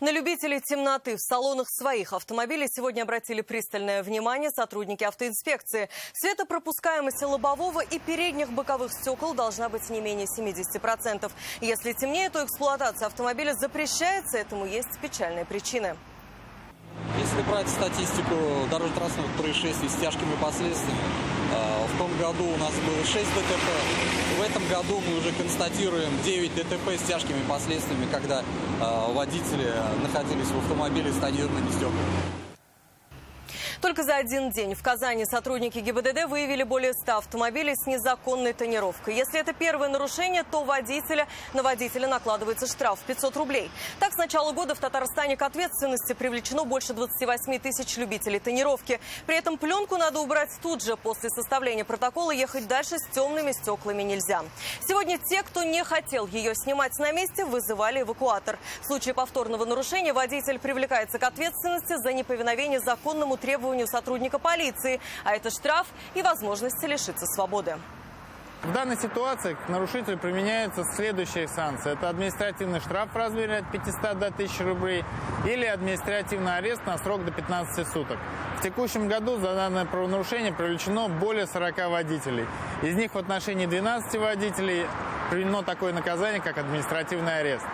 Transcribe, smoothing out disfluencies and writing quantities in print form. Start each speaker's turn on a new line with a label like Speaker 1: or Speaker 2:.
Speaker 1: На любителей темноты в салонах своих автомобилей сегодня обратили пристальное внимание сотрудники автоинспекции. Светопропускаемость лобового и передних боковых стекол должна быть не менее 70%. Если темнее, то эксплуатация автомобиля запрещается. Этому есть печальные причины.
Speaker 2: Если брать статистику дорожно-транспортных происшествий с тяжкими последствиями, в том году у нас было 6 ДТП. В этом году мы уже констатируем 9 ДТП с тяжкими последствиями, когда водители находились в автомобиле с тонированными стеклами.
Speaker 1: Только за один день в Казани сотрудники ГИБДД выявили более 100 автомобилей с незаконной тонировкой. Если это первое нарушение, то на водителя накладывается штраф в 500 рублей. Так, с начала года в Татарстане к ответственности привлечено больше 28 тысяч любителей тонировки. При этом пленку надо убрать тут же. После составления протокола ехать дальше с темными стеклами нельзя. Сегодня те, кто не хотел ее снимать на месте, вызывали эвакуатор. В случае повторного нарушения водитель привлекается к ответственности за неповиновение законному требованию сотрудника полиции, а это штраф и возможность лишиться свободы.
Speaker 3: В данной ситуации к нарушителю применяются следующие санкции. Это административный штраф в размере от 500 до 1000 рублей или административный арест на срок до 15 суток. В текущем году за данное правонарушение привлечено более 40 водителей. Из них в отношении 12 водителей применено такое наказание, как административный арест.